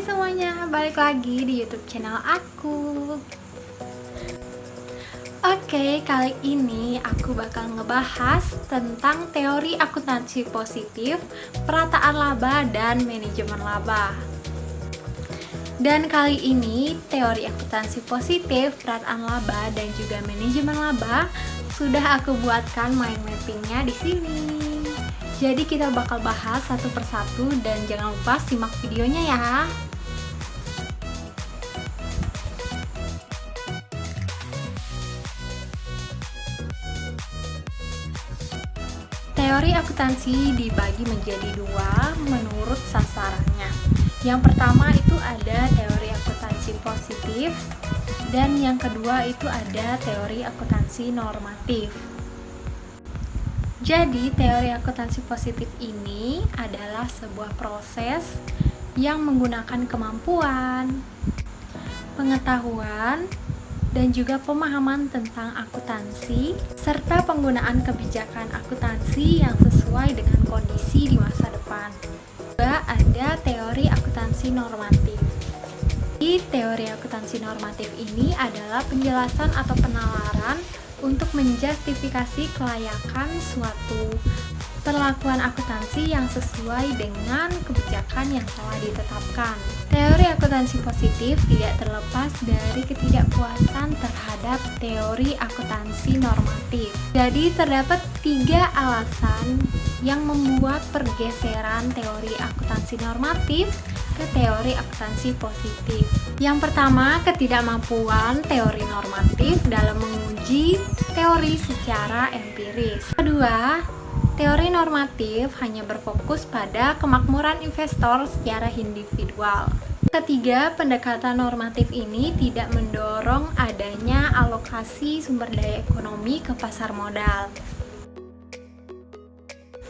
semuanya, balik lagi di YouTube channel aku. Oke, kali ini aku bakal ngebahas tentang teori akuntansi positif, perataan laba, dan manajemen laba. Dan kali ini teori akuntansi positif, perataan laba, dan juga manajemen laba sudah aku buatkan mind mappingnya di sini. Jadi kita bakal bahas satu persatu dan jangan lupa simak videonya ya. Teori akuntansi dibagi menjadi dua menurut sasarannya. Yang pertama itu ada teori akuntansi positif dan yang kedua itu ada teori akuntansi normatif. Jadi, teori akuntansi positif ini adalah sebuah proses yang menggunakan kemampuan, pengetahuan, dan juga pemahaman tentang akuntansi, serta penggunaan kebijakan akuntansi yang sesuai dengan kondisi di masa depan. Juga ada teori akuntansi normatif. Di teori akuntansi normatif ini adalah penjelasan atau penalaran untuk menjustifikasi kelayakan suatu perlakuan akuntansi yang sesuai dengan kebijakan yang telah ditetapkan. Teori akuntansi positif tidak terlepas dari ketidakpuasan terhadap teori akuntansi normatif. Jadi terdapat 3 alasan yang membuat pergeseran teori akuntansi normatif ke teori akuntansi positif. Yang pertama, ketidakmampuan teori normatif dalam menguji teori secara empiris. Kedua, teori normatif hanya berfokus pada kemakmuran investor secara individual. Ketiga, pendekatan normatif ini tidak mendorong adanya alokasi sumber daya ekonomi ke pasar modal.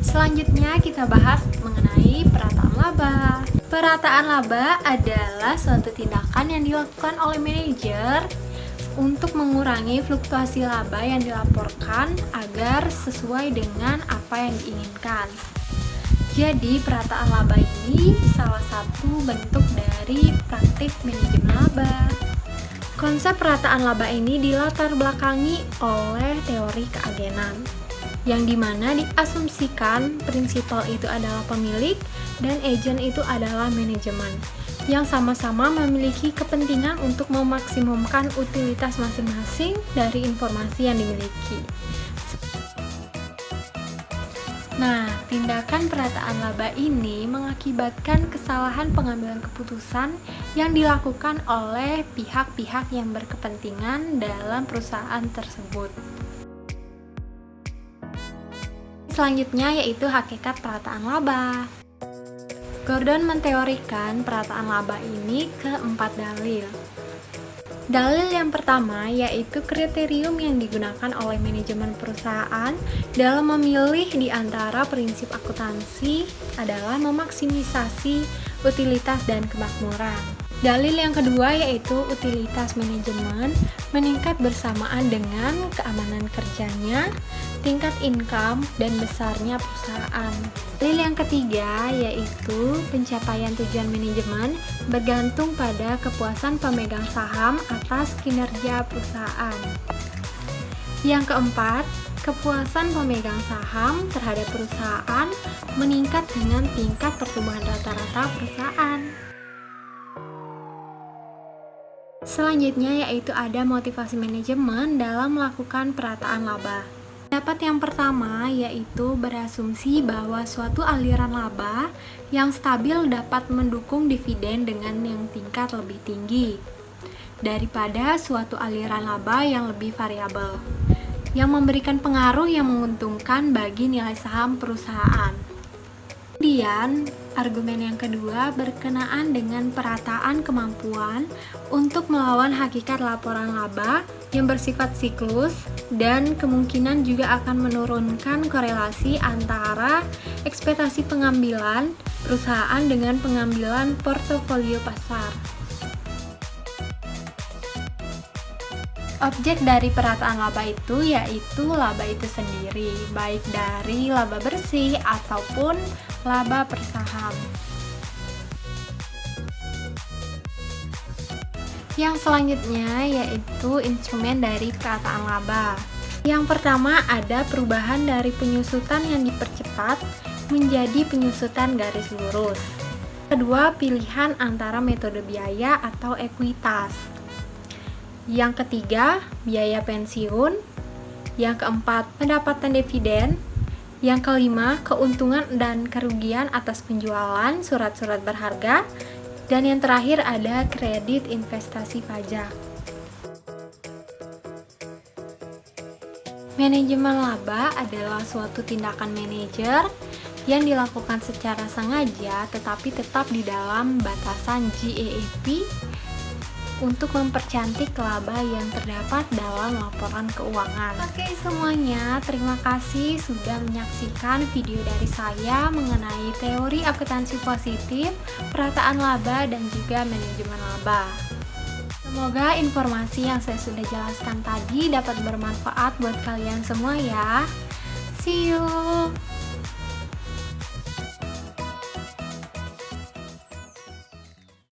Selanjutnya kita bahas mengenai perataan laba. Perataan laba adalah suatu tindakan yang dilakukan oleh manajer untuk mengurangi fluktuasi laba yang dilaporkan agar sesuai dengan apa yang diinginkan. Jadi, perataan laba ini salah satu bentuk dari praktik manajemen laba. Konsep perataan laba ini dilatar belakangi oleh teori keagenan, yang dimana diasumsikan prinsipal itu adalah pemilik dan agen itu adalah manajemen, yang sama-sama memiliki kepentingan untuk memaksimumkan utilitas masing-masing dari informasi yang dimiliki. Nah, tindakan perataan laba ini mengakibatkan kesalahan pengambilan keputusan yang dilakukan oleh pihak-pihak yang berkepentingan dalam perusahaan tersebut. Selanjutnya yaitu hakikat perataan laba. Gordon menteorikan perataan laba ini ke 4 dalil. Dalil yang pertama yaitu kriterium yang digunakan oleh manajemen perusahaan dalam memilih di antara prinsip akuntansi adalah memaksimisasi utilitas dan kemakmuran. Dalil yang kedua yaitu utilitas manajemen meningkat bersamaan dengan keamanan kerjanya, tingkat income, dan besarnya perusahaan. Dalil yang ketiga yaitu pencapaian tujuan manajemen bergantung pada kepuasan pemegang saham atas kinerja perusahaan. Yang keempat, kepuasan pemegang saham terhadap perusahaan meningkat dengan tingkat pertumbuhan rata-rata perusahaan. Selanjutnya yaitu ada motivasi manajemen dalam melakukan perataan laba. Pendapat yang pertama yaitu berasumsi bahwa suatu aliran laba yang stabil dapat mendukung dividen dengan yang tingkat lebih tinggi daripada suatu aliran laba yang lebih variabel, yang memberikan pengaruh yang menguntungkan bagi nilai saham perusahaan. Kemudian, argumen yang kedua berkenaan dengan perataan kemampuan untuk melawan hakikat laporan laba yang bersifat siklus dan kemungkinan juga akan menurunkan korelasi antara ekspektasi pengambilan perusahaan dengan pengambilan portofolio pasar. Objek dari perataan laba itu yaitu laba itu sendiri, baik dari laba bersih ataupun laba per saham. Yang selanjutnya yaitu instrumen dari perataan laba. Yang pertama ada perubahan dari penyusutan yang dipercepat menjadi penyusutan garis lurus. Kedua, pilihan antara metode biaya atau ekuitas. Yang ketiga, biaya pensiun. Yang keempat, pendapatan dividen. Yang kelima, keuntungan dan kerugian atas penjualan surat-surat berharga. Dan yang terakhir ada kredit investasi pajak. Manajemen laba adalah suatu tindakan manajer yang dilakukan secara sengaja tetapi tetap di dalam batasan GAAP untuk mempercantik laba yang terdapat dalam laporan keuangan. Oke semuanya, terima kasih sudah menyaksikan video dari saya mengenai teori akuntansi positif, perataan laba, dan juga manajemen laba. Semoga informasi yang saya sudah jelaskan tadi dapat bermanfaat buat kalian semua ya. See you!